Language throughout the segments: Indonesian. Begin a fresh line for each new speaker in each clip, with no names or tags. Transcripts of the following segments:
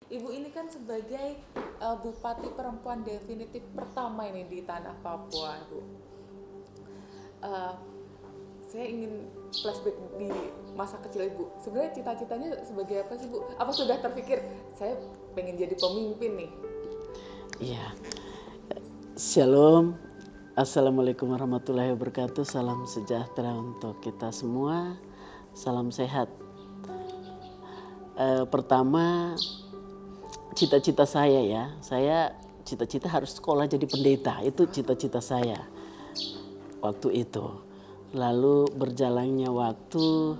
Ibu ini kan sebagai bupati perempuan definitif pertama ini di tanah Papua, Bu. Eh, saya ingin flashback di masa kecil Ibu. Sebenarnya cita-citanya sebagai apa sih, Bu? Apa sudah terpikir saya pengen jadi pemimpin nih?
Iya, Shalom, Assalamualaikum warahmatullahi wabarakatuh. Salam sejahtera untuk kita semua. Salam sehat. Pertama, cita-cita saya ya. Saya cita-cita harus sekolah jadi pendeta. Itu cita-cita saya waktu itu. Lalu berjalannya waktu,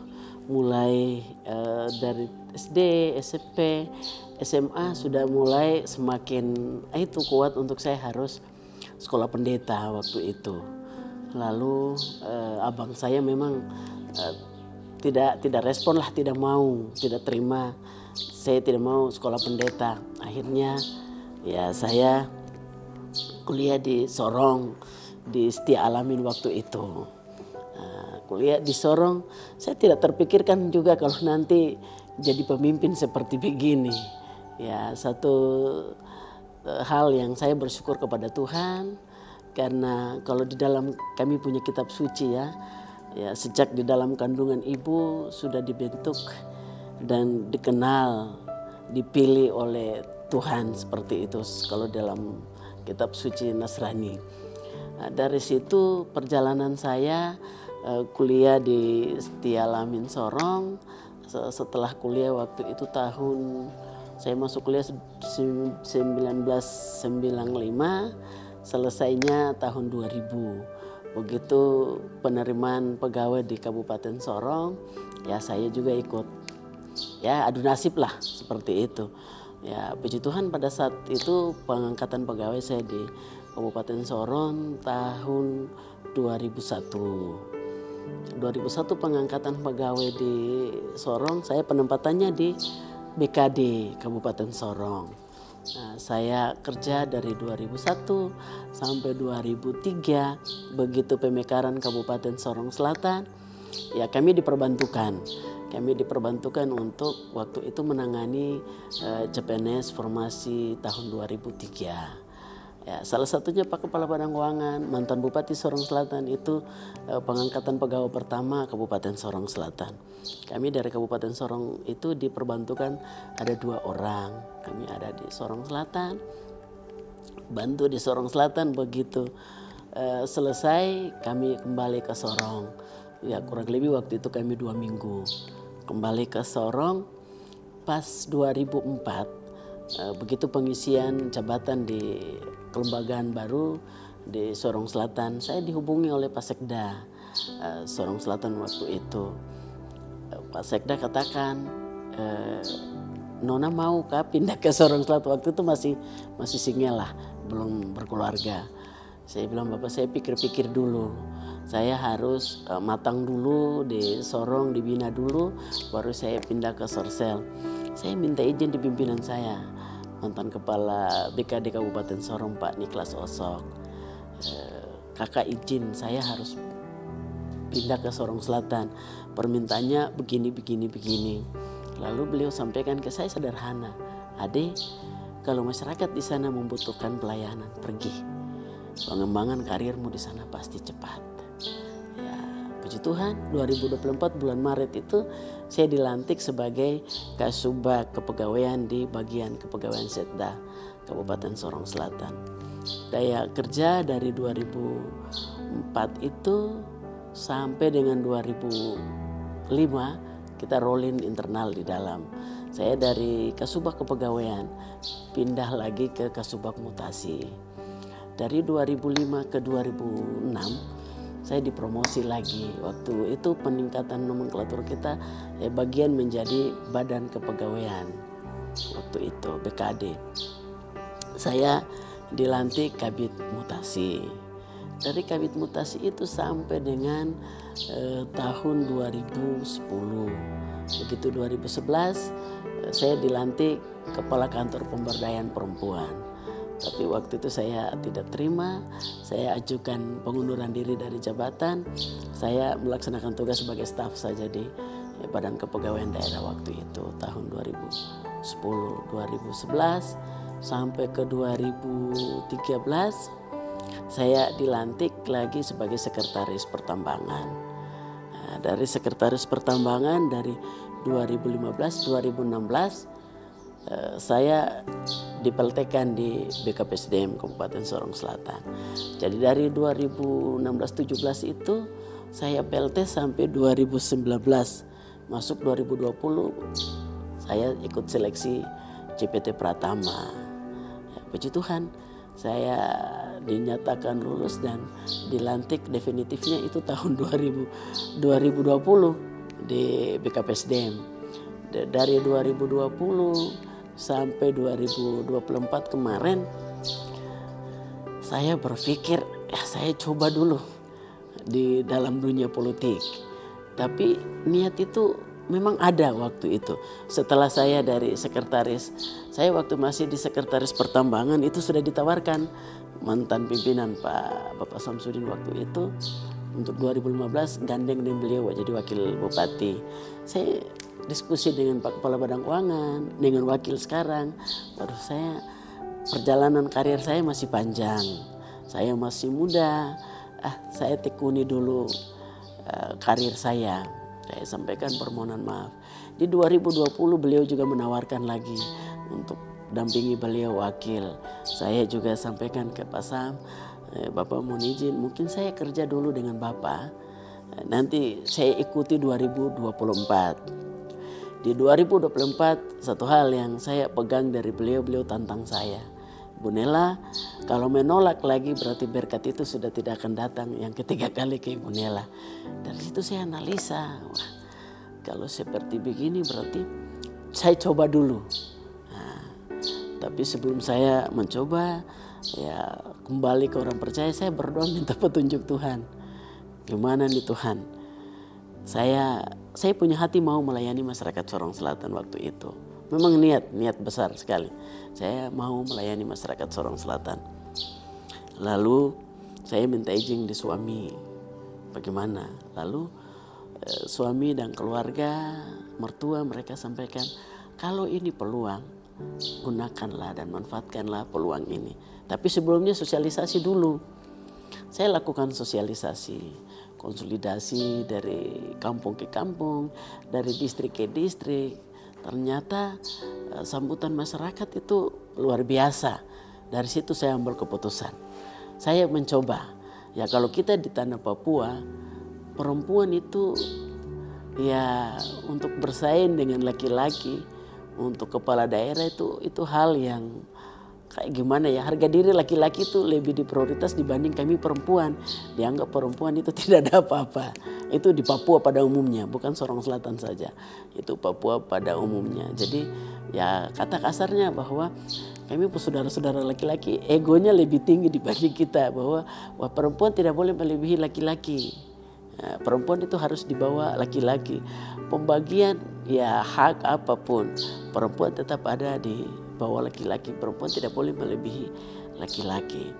mulai dari SD, SMP, SMA sudah mulai semakin itu kuat untuk saya harus sekolah pendeta waktu itu. Lalu abang saya memang tidak respon lah, tidak terima. Saya tidak mau sekolah pendeta. Akhirnya ya saya kuliah di Sorong, di Setia Alamin waktu itu. Kuliah di Sorong, saya tidak terpikirkan juga kalau nanti jadi pemimpin seperti begini. Ya, satu hal yang saya bersyukur kepada Tuhan, karena kalau di dalam kami punya kitab suci ya sejak di dalam kandungan ibu sudah dibentuk dan dikenal, dipilih oleh Tuhan seperti itu kalau dalam kitab suci Nasrani. Dari situ perjalanan saya kuliah di Setia Alamin Sorong. Setelah kuliah waktu itu saya masuk kuliah 1995, selesainya tahun 2000. Begitu penerimaan pegawai di Kabupaten Sorong, ya saya juga ikut. Ya adu nasib lah seperti itu. Ya puji Tuhan pada saat itu pengangkatan pegawai saya di Kabupaten Sorong tahun 2001. 2001 pengangkatan pegawai di Sorong, saya penempatannya di BKD Kabupaten Sorong. Nah, saya kerja dari 2001 sampai 2003, begitu pemekaran Kabupaten Sorong Selatan, ya kami diperbantukan. Kami diperbantukan untuk waktu itu menangani CPNS formasi tahun 2003. Ya, salah satunya Pak Kepala Badan Keuangan, mantan Bupati Sorong Selatan itu pengangkatan pegawai pertama Kabupaten Sorong Selatan. Kami dari Kabupaten Sorong itu diperbantukan ada 2 orang. Kami ada di Sorong Selatan, bantu di Sorong Selatan. Begitu selesai kami kembali ke Sorong. Ya kurang lebih waktu itu kami 2 minggu. Kembali ke Sorong pas 2004. Begitu pengisian jabatan di kelembagaan baru di Sorong Selatan, saya dihubungi oleh Pak Sekda Sorong Selatan waktu itu. Pak Sekda katakan, Nona mau kah pindah ke Sorong Selatan? Waktu itu masih single lah, belum berkeluarga. Saya bilang, Bapak saya pikir-pikir dulu. Saya harus matang dulu di Sorong, dibina dulu, baru saya pindah ke Sorsel. Saya minta izin di pimpinan saya, mantan Kepala BKD Kabupaten Sorong Pak Niklas Osok. Kakak izin saya harus pindah ke Sorong Selatan. Permintaannya begini. Lalu beliau sampaikan ke saya sederhana, Ade, kalau masyarakat di sana membutuhkan pelayanan, pergi. Pengembangan karirmu di sana pasti cepat. Ya, puji Tuhan, 2024 bulan Maret itu saya dilantik sebagai Kasubag Kepegawaian di bagian Kepegawaian Setda Kabupaten Sorong Selatan. Saya kerja dari 2004 itu sampai dengan 2005 kita rolling internal di dalam. Saya dari Kasubag Kepegawaian pindah lagi ke Kasubag Mutasi. Dari 2005 ke 2006 saya dipromosi lagi. Waktu itu peningkatan nomenklatur kita bagian menjadi Badan Kepegawaian. Waktu itu BKD. Saya dilantik Kabid Mutasi. Dari Kabid Mutasi itu sampai dengan tahun 2010. Begitu 2011 saya dilantik Kepala Kantor Pemberdayaan Perempuan. Tapi waktu itu saya tidak terima, saya ajukan pengunduran diri dari jabatan. Saya melaksanakan tugas sebagai staf saja di Badan Kepegawaian Daerah waktu itu tahun 2010. 2011 sampai ke 2013 saya dilantik lagi sebagai sekretaris pertambangan. Nah, dari sekretaris pertambangan dari 2015-2016 saya dipeltekan di BKPSDM Kabupaten Sorong Selatan. Jadi dari 2016-17 itu saya PLT sampai 2019. Masuk 2020 saya ikut seleksi CPT Pratama. Ya, puji Tuhan, saya dinyatakan lulus dan dilantik definitifnya itu tahun 2020 di BKPSDM. Dari 2020 sampai 2024 kemarin saya berpikir saya coba dulu di dalam dunia politik. Tapi niat itu memang ada waktu itu. Setelah saya dari sekretaris, saya waktu masih di sekretaris pertambangan itu sudah ditawarkan mantan pimpinan Bapak Samsudin waktu itu untuk 2015 gandeng dengan beliau jadi wakil bupati. Saya diskusi dengan Pak Kepala Badan Keuangan, dengan wakil sekarang. Waduh, perjalanan karir saya masih panjang. Saya masih muda. Saya tekuni dulu karir saya. Saya sampaikan permohonan maaf. Di 2020 beliau juga menawarkan lagi untuk dampingi beliau wakil. Saya juga sampaikan ke Pak Sam, Bapak mohon izin, mungkin saya kerja dulu dengan Bapak. Nanti saya ikuti 2024. Di 2024 satu hal yang saya pegang dari beliau tantang saya. Bu Nela, kalau menolak lagi berarti berkat itu sudah tidak akan datang yang ketiga kali ke Ibu Nela. Dari situ saya analisa, wah, kalau seperti begini berarti saya coba dulu. Nah, tapi sebelum saya mencoba, ya kembali ke orang percaya, saya berdoa minta petunjuk Tuhan. Gimana nih Tuhan? Saya punya hati mau melayani masyarakat Sorong Selatan waktu itu. Memang niat besar sekali. Saya mau melayani masyarakat Sorong Selatan. Lalu saya minta izin di suami. Bagaimana? Lalu suami dan keluarga, mertua mereka sampaikan, kalau ini peluang, gunakanlah dan manfaatkanlah peluang ini. Tapi sebelumnya sosialisasi dulu. Saya lakukan sosialisasi, konsolidasi dari kampung ke kampung, dari distrik ke distrik. Ternyata sambutan masyarakat itu luar biasa. Dari situ saya ambil keputusan. Saya mencoba, ya kalau kita di tanah Papua, perempuan itu ya untuk bersaing dengan laki-laki, untuk kepala daerah itu hal yang kayak gimana ya, harga diri laki-laki itu lebih diprioritas dibanding kami perempuan. Dianggap perempuan itu tidak ada apa-apa. Itu di Papua pada umumnya, bukan Sorong Selatan saja. Itu Papua pada umumnya. Jadi ya kata kasarnya bahwa kami saudara-saudara laki-laki egonya lebih tinggi dibanding kita, bahwa wah, perempuan tidak boleh melebihi laki-laki. Nah, perempuan itu harus dibawa laki-laki. Pembagian ya hak apapun, perempuan tetap ada di bawah laki-laki. Perempuan tidak boleh melebihi laki-laki.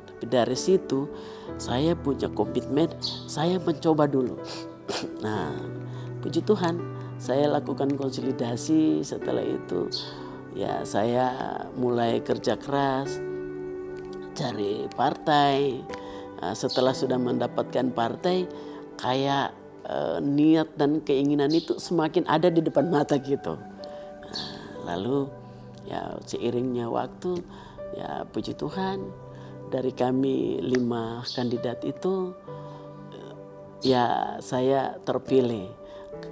Tapi dari situ saya punya komitmen, saya mencoba dulu. Nah, puji Tuhan, saya lakukan konsolidasi. Setelah itu ya saya mulai kerja keras, cari partai. Nah, setelah sudah mendapatkan partai, kayak niat dan keinginan itu semakin ada di depan mata gitu. Nah, lalu ya seiringnya waktu, ya puji Tuhan, dari kami 5 kandidat itu ya saya terpilih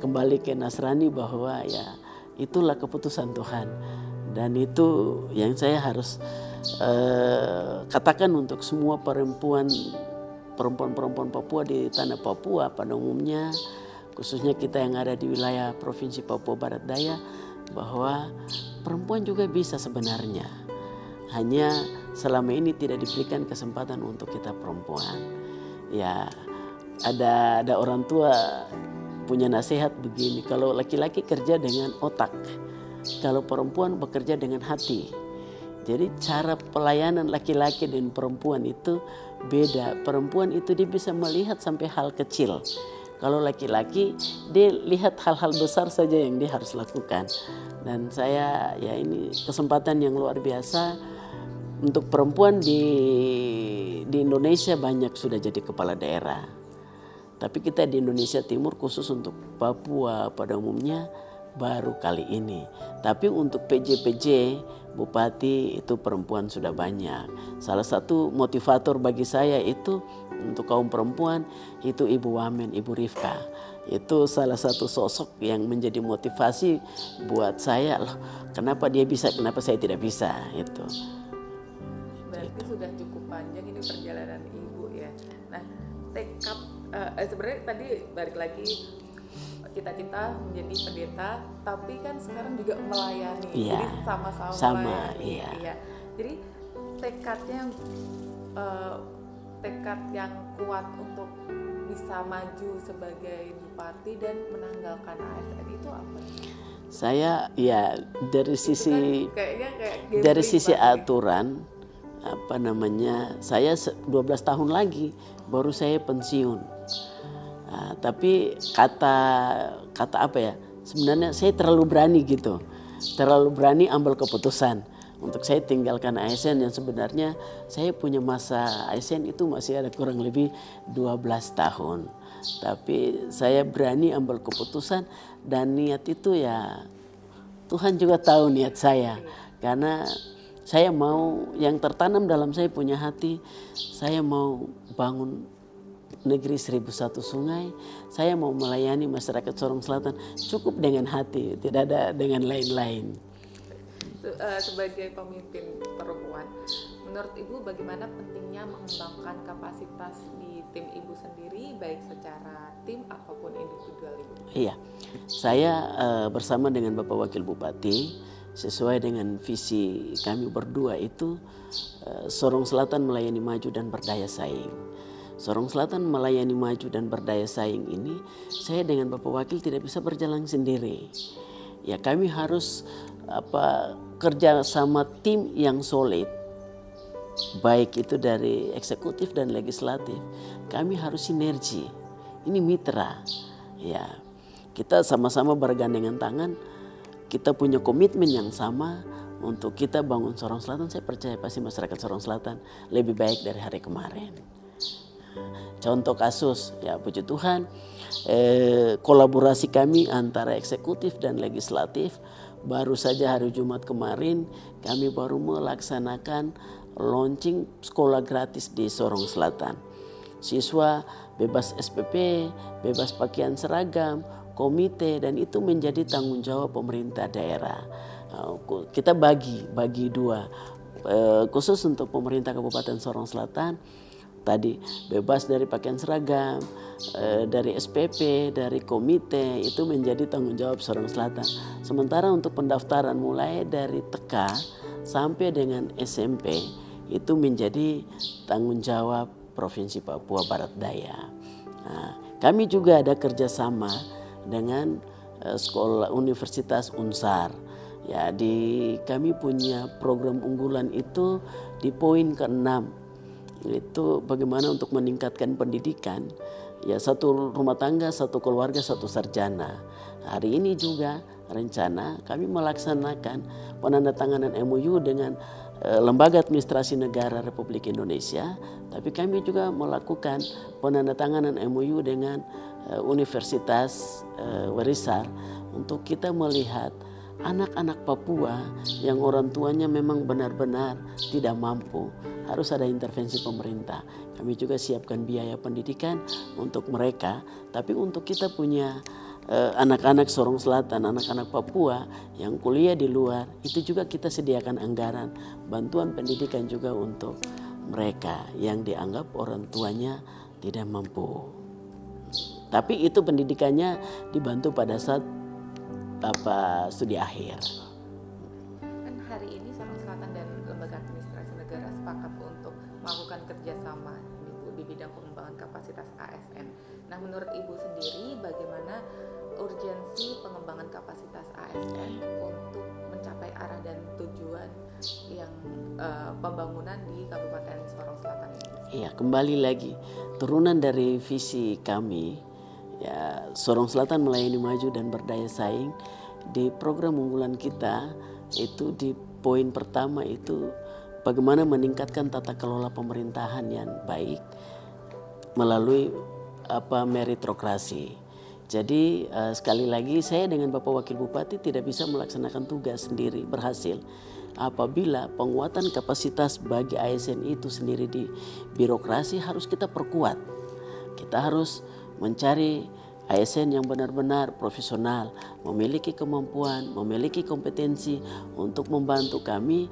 kembali ke Nasrani, bahwa ya itulah keputusan Tuhan. Dan itu yang saya harus katakan untuk semua perempuan Papua di tanah Papua pada umumnya, khususnya kita yang ada di wilayah Provinsi Papua Barat Daya, bahwa perempuan juga bisa sebenarnya. Hanya selama ini tidak diberikan kesempatan untuk kita perempuan. Ya ada orang tua punya nasihat begini, kalau laki-laki kerja dengan otak, kalau perempuan bekerja dengan hati. Jadi cara pelayanan laki-laki dan perempuan itu beda. Perempuan itu dia bisa melihat sampai hal kecil. Kalau laki-laki dia lihat hal-hal besar saja yang dia harus lakukan. Dan saya ya ini kesempatan yang luar biasa untuk perempuan di Indonesia banyak sudah jadi kepala daerah. Tapi kita di Indonesia Timur khusus untuk Papua pada umumnya baru kali ini. Tapi untuk PJ bupati itu perempuan sudah banyak. Salah satu motivator bagi saya itu untuk kaum perempuan itu Ibu Wamen, Ibu Rifka. Itu salah satu sosok yang menjadi motivasi buat saya. Loh, kenapa dia bisa, kenapa saya tidak bisa itu.
Berarti sudah cukup panjang ini perjalanan Ibu ya. Nah, tekad sebenarnya tadi balik lagi cita-cita menjadi pendeta, tapi kan sekarang juga melayani.
Iya,
jadi sama-sama melayani. Iya. Jadi tekad yang kuat untuk bisa maju sebagai bupati dan menanggalkan ASN itu apa?
Saya ya dari sisi
kan
dari sisi aturan apa namanya, saya 12 tahun lagi baru saya pensiun. Nah, tapi kata apa ya, sebenarnya saya terlalu berani gitu, terlalu berani ambil keputusan untuk saya tinggalkan ASN yang sebenarnya saya punya masa ASN itu masih ada kurang lebih 12 tahun. Tapi saya berani ambil keputusan dan niat itu ya Tuhan juga tahu niat saya. Karena saya mau, yang tertanam dalam saya punya hati, saya mau bangun negeri 1001 sungai, saya mau melayani masyarakat Sorong Selatan cukup dengan hati, tidak ada dengan lain-lain.
Sebagai pemimpin perempuan, menurut Ibu bagaimana pentingnya mengembangkan kapasitas di tim Ibu sendiri, baik secara tim ataupun individual Ibu?
Iya, saya bersama dengan Bapak Wakil Bupati, sesuai dengan visi kami berdua itu, Sorong Selatan melayani maju dan berdaya saing. Sorong Selatan melayani maju dan berdaya saing ini, saya dengan Bapak Wakil tidak bisa berjalan sendiri. Ya kami harus kerja sama tim yang solid, baik itu dari eksekutif dan legislatif. Kami harus sinergi. Ini mitra. Ya, kita sama-sama bergandengan tangan. Kita punya komitmen yang sama untuk kita bangun Sorong Selatan. Saya percaya pasti masyarakat Sorong Selatan lebih baik dari hari kemarin. Contoh kasus, ya puji Tuhan, kolaborasi kami antara eksekutif dan legislatif, baru saja hari Jumat kemarin kami baru melaksanakan launching sekolah gratis di Sorong Selatan. Siswa bebas SPP, bebas pakaian seragam, komite, dan itu menjadi tanggung jawab pemerintah daerah. Kita bagi dua, khusus untuk pemerintah Kabupaten Sorong Selatan. Tadi bebas dari pakaian seragam, dari SPP, dari komite, itu menjadi tanggung jawab Sorong Selatan. Sementara untuk pendaftaran mulai dari TK sampai dengan SMP itu menjadi tanggung jawab Provinsi Papua Barat Daya. Nah, kami juga ada kerjasama dengan sekolah Universitas Unsar. Ya, kami punya program unggulan itu di poin ke-6. Itu bagaimana untuk meningkatkan pendidikan, ya satu rumah tangga, satu keluarga, satu sarjana. Hari ini juga rencana kami melaksanakan penandatanganan MOU dengan Lembaga Administrasi Negara Republik Indonesia, tapi kami juga melakukan penandatanganan MOU dengan Universitas Werisar untuk kita melihat anak-anak Papua yang orang tuanya memang benar-benar tidak mampu, harus ada intervensi pemerintah. Kami juga siapkan biaya pendidikan untuk mereka, tapi untuk kita punya anak-anak Sorong Selatan, anak-anak Papua yang kuliah di luar, itu juga kita sediakan anggaran bantuan pendidikan juga untuk mereka yang dianggap orang tuanya tidak mampu. Tapi itu pendidikannya dibantu pada saat studi akhir.
Kan hari ini Sorong Selatan dan Lembaga Administrasi Negara sepakat untuk melakukan kerjasama di bidang pengembangan kapasitas ASN. Nah, menurut Ibu sendiri bagaimana urgensi pengembangan kapasitas ASN untuk mencapai arah dan tujuan yang pembangunan di Kabupaten Sorong Selatan ini?
Iya, kembali lagi turunan dari visi kami Ya, Sorong Selatan melayani maju dan berdaya saing. Di program unggulan kita itu di poin pertama itu bagaimana meningkatkan tata kelola pemerintahan yang baik melalui meritokrasi. Jadi sekali lagi saya dengan Bapak Wakil Bupati tidak bisa melaksanakan tugas sendiri berhasil apabila penguatan kapasitas bagi ASN itu sendiri di birokrasi harus kita perkuat. Kita harus mencari ASN yang benar-benar profesional, memiliki kemampuan, memiliki kompetensi untuk membantu kami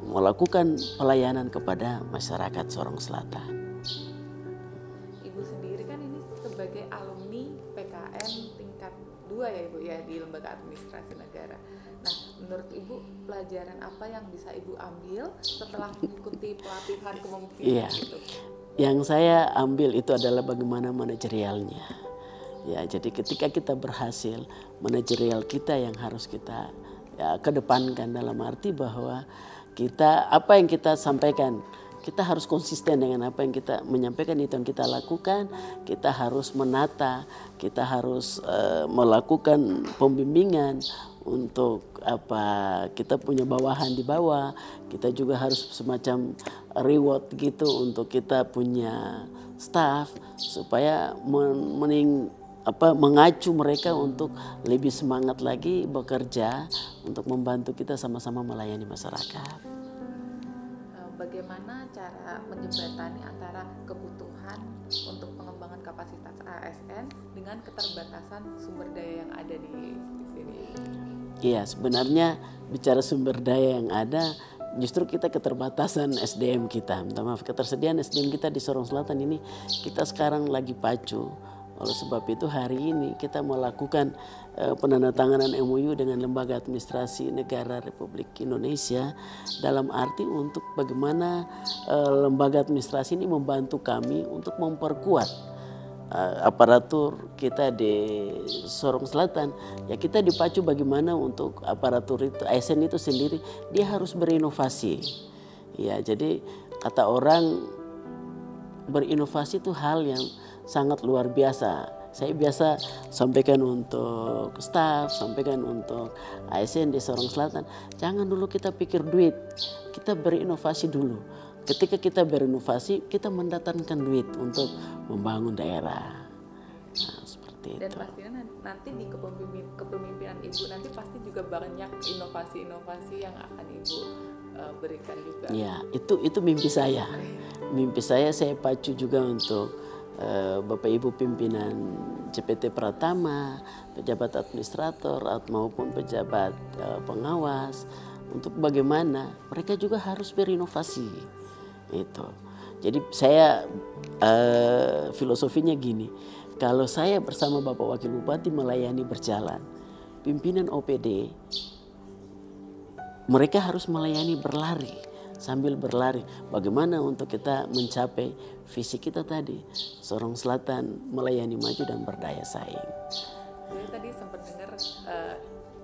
melakukan pelayanan kepada masyarakat Sorong Selatan.
Ibu sendiri kan ini sebagai alumni PKN tingkat 2 ya Ibu ya di Lembaga Administrasi Negara. Nah, menurut Ibu pelajaran apa yang bisa Ibu ambil setelah mengikuti pelatihan kepemimpinan gitu?
Yang saya ambil itu adalah bagaimana manajerialnya. Ya, jadi ketika kita berhasil, manajerial kita yang harus kita kedepankan dalam arti bahwa kita apa yang kita sampaikan, kita harus konsisten dengan apa yang kita menyampaikan, itu yang kita lakukan. Kita harus menata, kita harus melakukan pembimbingan untuk kita punya bawahan di bawah. Kita juga harus semacam reward gitu untuk kita punya staff supaya mengacu mereka untuk lebih semangat lagi bekerja untuk membantu kita sama-sama melayani masyarakat.
Bagaimana cara menjembatani antara kebutuhan untuk pengembangan kapasitas ASN dengan keterbatasan sumber daya yang ada di sini?
Iya, sebenarnya bicara sumber daya yang ada, justru kita keterbatasan SDM kita. Minta maaf, ketersediaan SDM kita di Sorong Selatan ini kita sekarang lagi pacu. Oleh sebab itu hari ini kita melakukan penandatanganan MOU dengan Lembaga Administrasi Negara Republik Indonesia dalam arti untuk bagaimana lembaga administrasi ini membantu kami untuk memperkuat aparatur kita di Sorong Selatan. Ya, kita dipacu bagaimana untuk aparatur itu, ASN itu sendiri dia harus berinovasi. Ya, jadi kata orang berinovasi itu hal yang sangat luar biasa. Saya biasa sampaikan untuk staf, sampaikan untuk ASN di Sorong Selatan. Jangan dulu kita pikir duit, kita berinovasi dulu. Ketika kita berinovasi, kita mendatangkan duit untuk membangun daerah. Nah, seperti
Dan
itu.
pastinya nanti di kepemimpinan Ibu nanti pasti juga banyak inovasi-inovasi yang akan Ibu berikan juga.
Ya, itu mimpi saya. Mimpi saya pacu juga untuk Bapak Ibu pimpinan CPT Pratama, pejabat administrator maupun pejabat pengawas untuk bagaimana mereka juga harus berinovasi. Itu. Jadi saya filosofinya gini, kalau saya bersama Bapak Wakil Bupati melayani berjalan, pimpinan OPD mereka harus melayani berlari. Sambil berlari, bagaimana untuk kita mencapai visi kita tadi, Sorong Selatan melayani maju dan berdaya saing.
Jadi tadi sempat dengar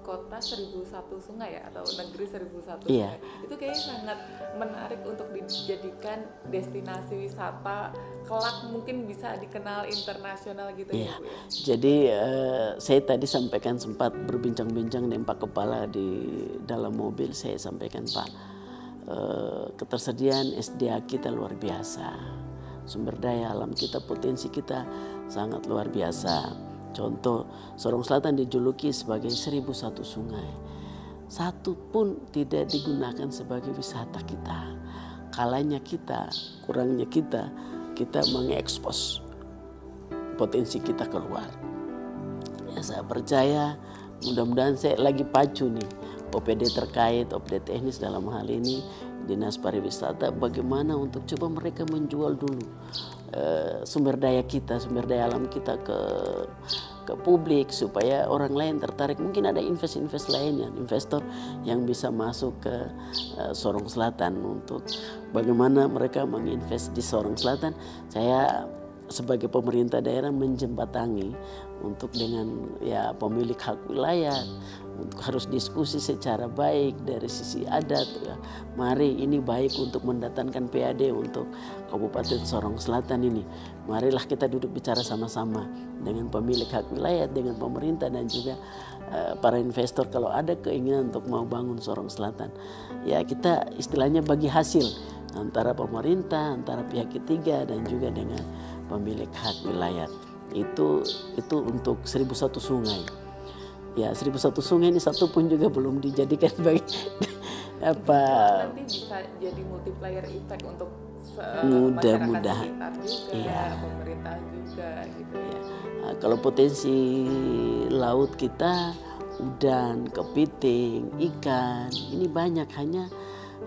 kota 1001 sungai ya, atau negeri 1001
Iya.
sungai. Itu kayaknya sangat menarik untuk dijadikan destinasi wisata kelak, mungkin bisa dikenal internasional gitu ya Bu ya.
Jadi saya tadi sampaikan sempat berbincang-bincang dengan Pak Kepala di dalam mobil, saya sampaikan Pak, ketersediaan SDA kita luar biasa, sumber daya alam kita, potensi kita sangat luar biasa. Contoh, Sorong Selatan dijuluki sebagai 1001 sungai, satu pun tidak digunakan sebagai wisata kita. Kalanya kita, kurangnya kita mengekspos potensi kita keluar. Ya, saya percaya mudah-mudahan saya lagi pacu nih OPD terkait, OPD teknis dalam hal ini Dinas Pariwisata, bagaimana untuk coba mereka menjual dulu sumber daya kita, sumber daya alam kita ke publik supaya orang lain tertarik. Mungkin ada investor lainnya, investor yang bisa masuk ke Sorong Selatan untuk bagaimana mereka menginvest di Sorong Selatan. Saya sebagai pemerintah daerah menjembatani untuk dengan ya pemilik hak wilayah untuk harus diskusi secara baik dari sisi adat ya. Mari ini baik untuk mendatangkan PAD untuk Kabupaten Sorong Selatan ini. Marilah kita duduk bicara sama-sama dengan pemilik hak wilayah, dengan pemerintah dan juga para investor kalau ada keinginan untuk mau bangun Sorong Selatan. Ya kita istilahnya bagi hasil antara pemerintah, antara pihak ketiga dan juga dengan pemilik hak wilayah. Itu untuk 1001 sungai. Ya 1001 sungai ini satu pun juga belum dijadikan sebagai apa.
Nanti bisa jadi multiplier effect untuk
mudah-mudahan
masyarakat sekitar juga,
iya.
Pemerintah juga gitu ya.
Nah, kalau potensi laut kita udang, kepiting, ikan ini banyak, hanya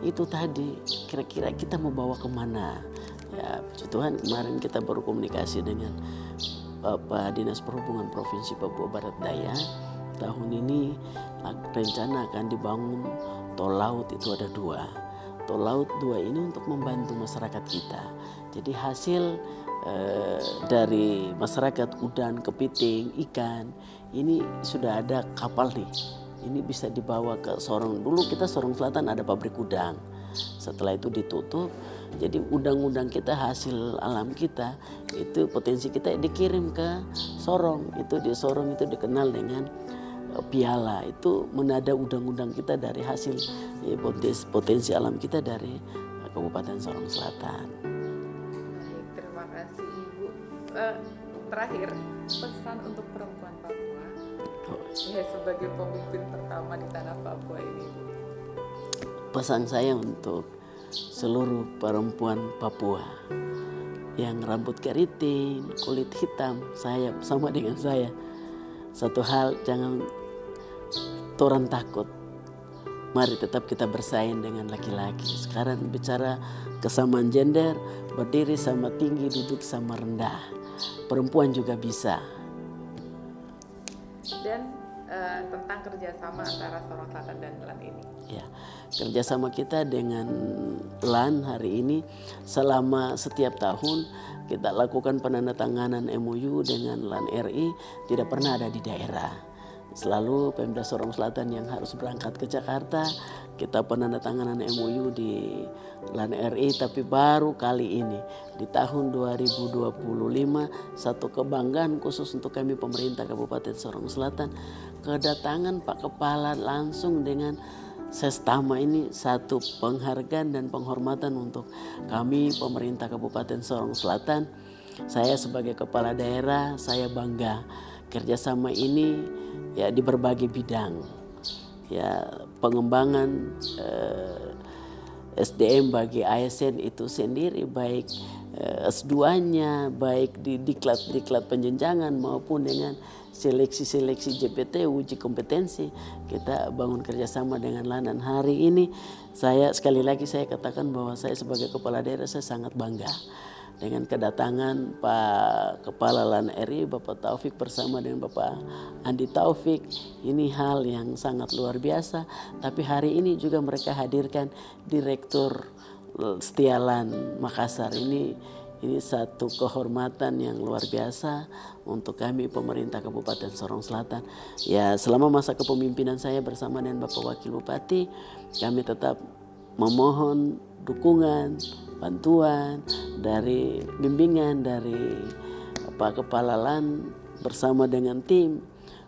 itu tadi kira-kira kita mau bawa kemana ya. Puji Tuhan kemarin kita baru komunikasi dengan Bapak Dinas Perhubungan Provinsi Papua Barat Daya. Tahun ini rencana akan dibangun tol laut, itu ada 2 tol laut 2 ini untuk membantu masyarakat kita. Jadi hasil dari masyarakat udang, kepiting, ikan ini sudah ada kapal nih. Ini bisa dibawa ke Sorong. Dulu kita Sorong Selatan ada pabrik udang. Setelah itu ditutup. Jadi udang-udang kita hasil alam kita itu potensi kita dikirim ke Sorong. Itu di Sorong itu dikenal dengan piala. Itu menada udang-udang kita dari hasil potensi alam kita dari Kabupaten Sorong Selatan.
Baik, terima kasih Ibu. Terakhir pesan untuk perempuan Papua. Ya sebagai pemimpin pertama di tanah Papua ini.
Pesan saya untuk seluruh perempuan Papua yang rambut keriting, kulit hitam, saya sama dengan saya. Satu hal, jangan toran takut. Mari tetap kita bersaing dengan laki-laki. Sekarang bicara kesamaan gender, berdiri sama tinggi, duduk sama rendah. Perempuan juga bisa.
Dan tentang kerjasama antara Sorong Selatan dan LAN ini.
Ya, kerjasama kita dengan LAN hari ini selama setiap tahun kita lakukan penandatanganan MOU dengan LAN RI, tidak pernah ada di daerah. Selalu Pemda Sorong Selatan yang harus berangkat ke Jakarta, kita penandatanganan MOU di LAN RI, tapi baru kali ini di tahun 2025 satu kebanggaan khusus untuk kami pemerintah Kabupaten Sorong Selatan, kedatangan Pak Kepala langsung dengan sestama ini, satu penghargaan dan penghormatan untuk kami pemerintah Kabupaten Sorong Selatan. Saya sebagai kepala daerah, saya bangga kerjasama ini ya di berbagai bidang, ya pengembangan SDM bagi ASN itu sendiri, baik S2-nya, baik di diklat penjenjangan maupun dengan seleksi JPT, uji kompetensi, kita bangun kerjasama dengan LAN. Dan hari ini saya sekali lagi saya katakan bahwa saya sebagai kepala daerah saya sangat bangga dengan kedatangan Pak Kepala LAN RI Bapak Taufik bersama dengan Bapak Andi Taufik. Ini hal yang sangat luar biasa. Tapi hari ini juga mereka hadirkan Direktur Setia LAN Makassar. Ini satu kehormatan yang luar biasa untuk kami pemerintah Kabupaten Sorong Selatan. Ya, selama masa kepemimpinan saya bersama dengan Bapak Wakil Bupati, kami tetap memohon dukungan, bantuan dari bimbingan dari Pak Kepala LAN bersama dengan tim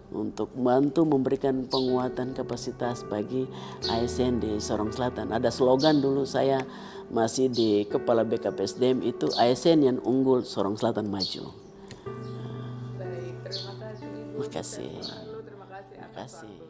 untuk membantu memberikan penguatan kapasitas bagi ASN di Sorong Selatan. Ada slogan dulu saya masih di Kepala BKPSDM itu, ASN yang unggul Sorong Selatan maju.
Baik, terima kasih Ibu.
Terima kasih.
Terima kasih.